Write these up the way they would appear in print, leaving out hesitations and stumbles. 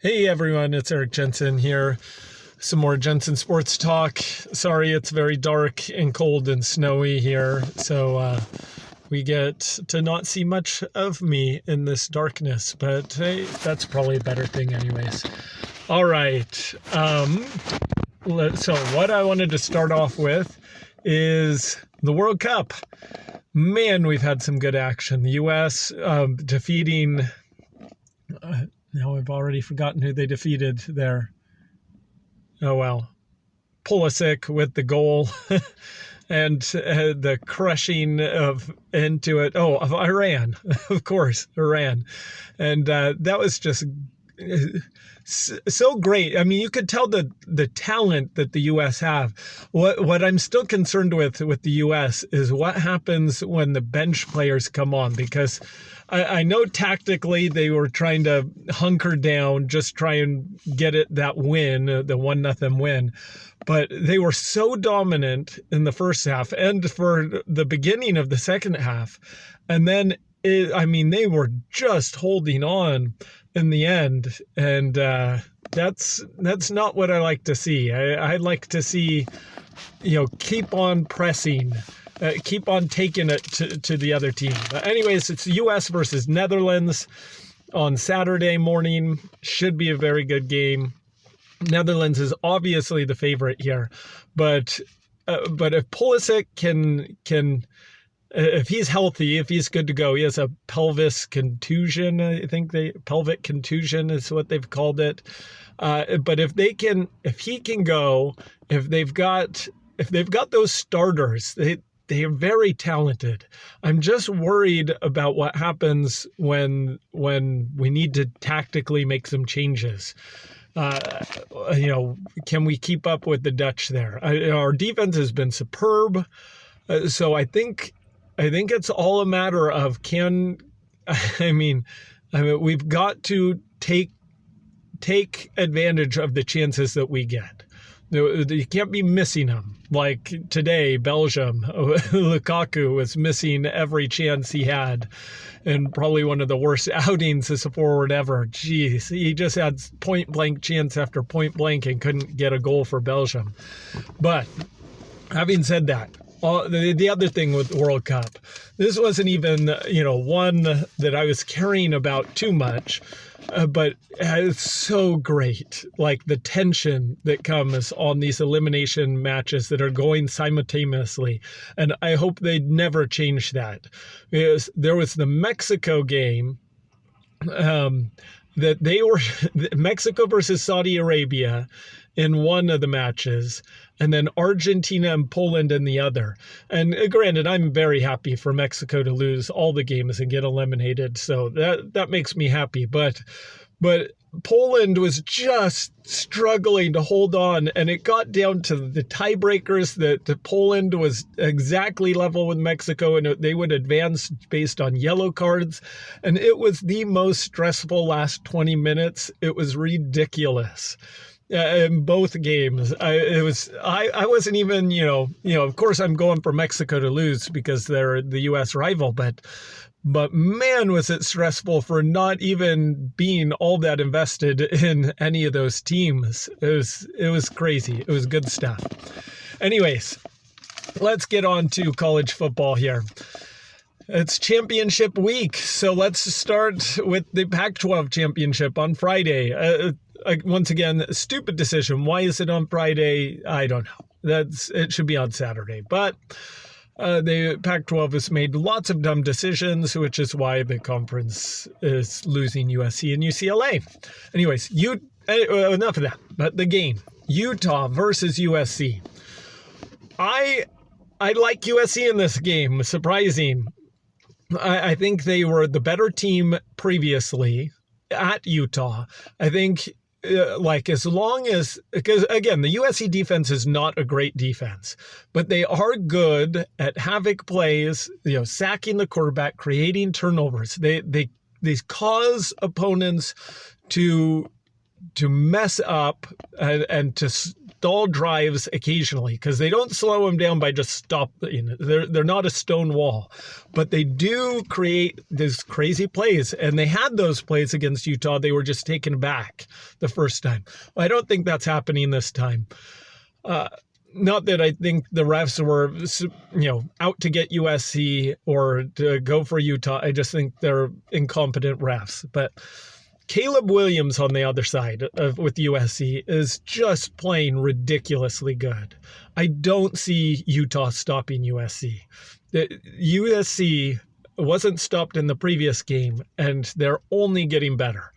Hey everyone, it's Eric Jensen here. Some more Jensen sports talk. Sorry, it's very dark and cold and snowy here, so we get to not see much of me in this darkness, but hey, that's probably a better thing anyways. All right, so what I wanted to start off with is the World Cup. Man, we've had some good action. The U.S. defeating... now I've already forgotten who they defeated there. Oh, well. Pulisic with the goal and the crushing of into it. Oh, of Iran, of course, Iran. And that was just so great. I mean, you could tell the talent that the U.S. have. What I'm still concerned with the U.S. is what happens when the bench players come on, because I know tactically they were trying to hunker down, just try and get it that win, the 1-0 win. But they were so dominant in the first half and for the beginning of the second half. And then, they were just holding on in the end. And that's not what I like to see. I like to see, keep on pressing. Keep on taking it to the other team. But anyways, it's U.S. versus Netherlands on Saturday morning. Should be a very good game. Netherlands is obviously the favorite here, but if Pulisic can if he's healthy, if he's good to go, he has a pelvis contusion. I think pelvic contusion is what they've called it. But if he can go, if they've got those starters, they are very talented. I'm just worried about what happens when we need to tactically make some changes. Can we keep up with the Dutch there? Our defense has been superb. So I think it's all a matter of we've got to take advantage of the chances that we get. You can't be missing them. Like today, Belgium, Lukaku was missing every chance he had, and probably one of the worst outings as a forward ever. Jeez, he just had point blank chance after point blank and couldn't get a goal for Belgium. But having said that, the other thing with the World Cup, this wasn't even one that I was caring about too much. But it's so great, like the tension that comes on these elimination matches that are going simultaneously. And I hope they never change that. Because there was the Mexico game that they were Mexico versus Saudi Arabia in one of the matches, and then Argentina and Poland in the other. And granted, I'm very happy for Mexico to lose all the games and get eliminated, so that makes me happy. But Poland was just struggling to hold on, and it got down to the tiebreakers that Poland was exactly level with Mexico, and they would advance based on yellow cards. And it was the most stressful last 20 minutes. It was ridiculous. In both games, I wasn't even, of course I'm going for Mexico to lose because they're the U.S. rival, but man, was it stressful for not even being all that invested in any of those teams. It was crazy. It was good stuff. Anyways, let's get on to college football here. It's championship week, so let's start with the Pac-12 championship on Friday. Once again, stupid decision. Why is it on Friday? I don't know. It should be on Saturday. But the Pac-12 has made lots of dumb decisions, which is why the conference is losing USC and UCLA. Anyways, enough of that. But the game, Utah versus USC. I like USC in this game. Surprising. I think they were the better team previously at Utah. I think as long as, because again, the USC defense is not a great defense, but they are good at havoc plays, sacking the quarterback, creating turnovers. They cause opponents to mess up and to stall drives occasionally, because they don't slow them down by just stopping. They're not a stone wall, but they do create these crazy plays, and they had those plays against Utah. They were just taken back the first time. I don't think that's happening this time. Not that I think the refs were, out to get USC or to go for Utah. I just think they're incompetent refs. But Caleb Williams on the other side with USC is just playing ridiculously good. I don't see Utah stopping USC. USC wasn't stopped in the previous game, and they're only getting better.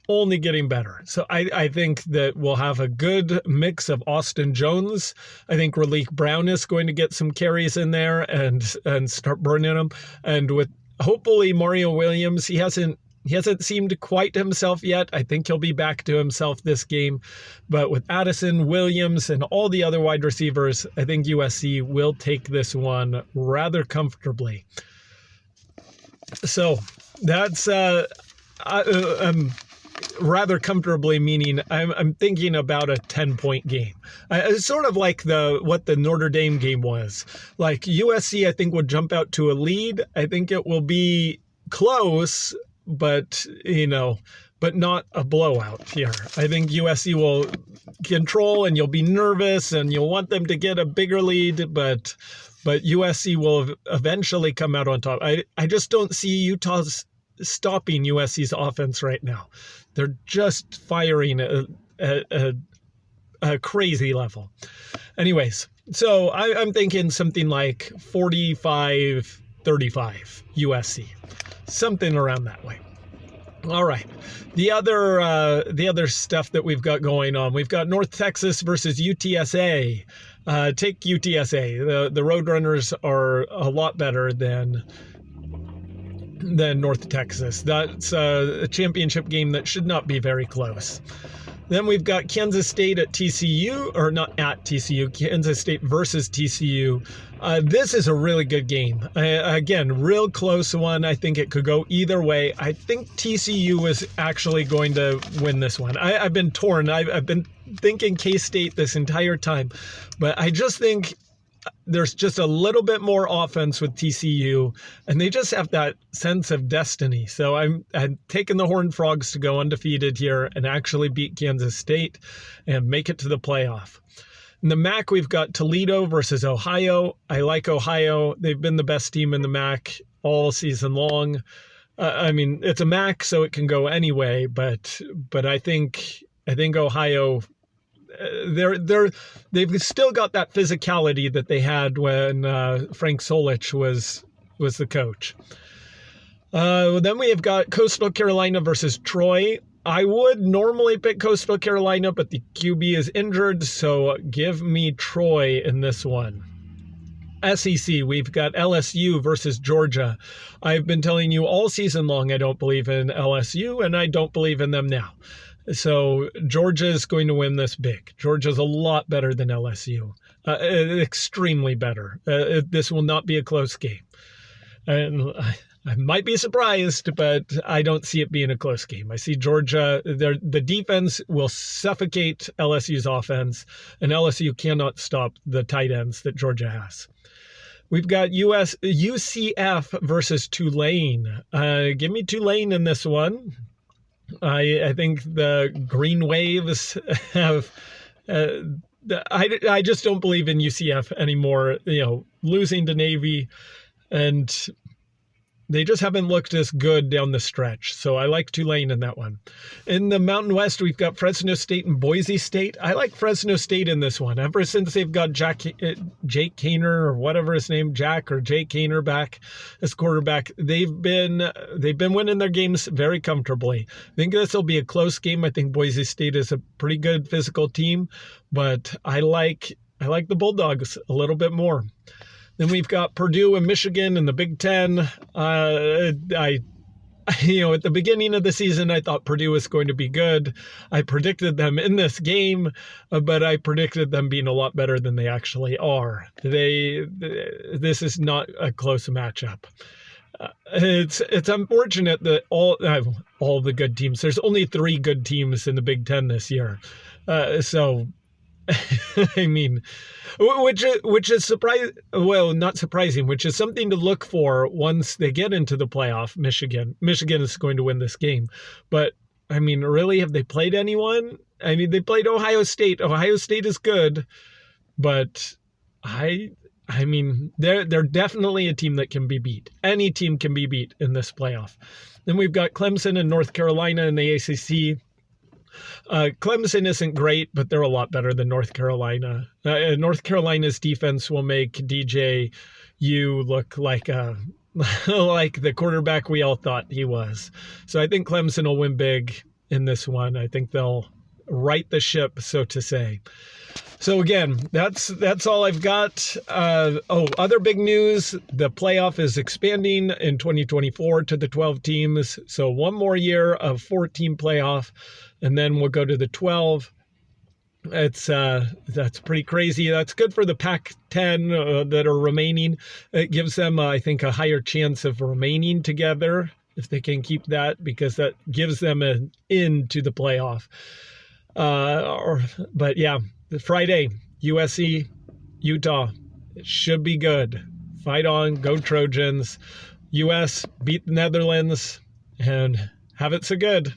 So I think that we'll have a good mix of Austin Jones. I think Raleek Brown is going to get some carries in there and start burning them. And with hopefully Mario Williams, he hasn't seemed quite himself yet. I think he'll be back to himself this game. But with Addison, Williams, and all the other wide receivers, I think USC will take this one rather comfortably. So that's rather comfortably, meaning I'm thinking about a 10-point game. It's sort of like what the Notre Dame game was. Like USC, I think, would jump out to a lead. I think it will be close, but not a blowout here. I think USC will control, and you'll be nervous, and you'll want them to get a bigger lead, but USC will eventually come out on top. I just don't see Utah's stopping USC's offense right now. They're just firing at a crazy level. Anyways, so I'm thinking something like 45-35 USC, something around that way. All right. The other stuff that we've got going on, we've got North Texas versus UTSA. Take UTSA. The Roadrunners are a lot better than North Texas. That's a championship game that should not be very close. Then we've got Kansas State at TCU, or not at TCU, Kansas State versus TCU. This is a really good game. Again, real close one. I think it could go either way. I think TCU is actually going to win this one. I've been torn. I've been thinking K-State this entire time, but I just think there's just a little bit more offense with TCU, and they just have that sense of destiny. So I'm taking the Horned Frogs to go undefeated here and actually beat Kansas State and make it to the playoff. In the MAC, we've got Toledo versus Ohio. I like Ohio. They've been the best team in the MAC all season long. It's a MAC, so it can go anyway, but I think Ohio, they've still got that physicality that they had when Frank Solich was the coach. Then we have got Coastal Carolina versus Troy. I would normally pick Coastal Carolina, but the QB is injured, so give me Troy in this one. SEC, we've got LSU versus Georgia. I've been telling you all season long I don't believe in LSU, and I don't believe in them now. So Georgia is going to win this big. Georgia's a lot better than LSU, extremely better. This will not be a close game. And I might be surprised, but I don't see it being a close game. I see Georgia, the defense will suffocate LSU's offense, and LSU cannot stop the tight ends that Georgia has. We've got UCF versus Tulane. Give me Tulane in this one. I think the Green Waves have. I just don't believe in UCF anymore. Losing to Navy, and they just haven't looked as good down the stretch. So I like Tulane in that one. In the Mountain West, we've got Fresno State and Boise State. I like Fresno State in this one. Ever since they've got Jake Kaner, or whatever his name, Jack or Jake Kaner back as quarterback, they've been winning their games very comfortably. I think this will be a close game. I think Boise State is a pretty good physical team, but I like the Bulldogs a little bit more. Then we've got Purdue and Michigan in the Big Ten. At the beginning of the season, I thought Purdue was going to be good. I predicted them in this game, but I predicted them being a lot better than they actually are. This is not a close matchup. It's unfortunate that all the good teams. There's only 3 good teams in the Big Ten this year, so I mean, which is surprise. Well, not surprising. Which is something to look for once they get into the playoff. Michigan is going to win this game, but I mean, really, have they played anyone? I mean, they played Ohio State. Ohio State is good, but I I mean, they're definitely a team that can be beat. Any team can be beat in this playoff. Then we've got Clemson and North Carolina in the ACC. Clemson isn't great, but they're a lot better than North Carolina. North Carolina's defense will make DJU look like like the quarterback we all thought he was. So I think Clemson will win big in this one. I think they'll right the ship, so to say. So again, that's all I've got. Other big news, the playoff is expanding in 2024 to the 12 teams. So one more year of 14 playoff, and then we'll go to the 12. That's pretty crazy. That's good for the Pac-10 that are remaining. It gives them, I think, a higher chance of remaining together if they can keep that, because that gives them an in to the playoff. But yeah, Friday, USC, Utah. It should be good. Fight on, go Trojans. US beat the Netherlands and have it so good.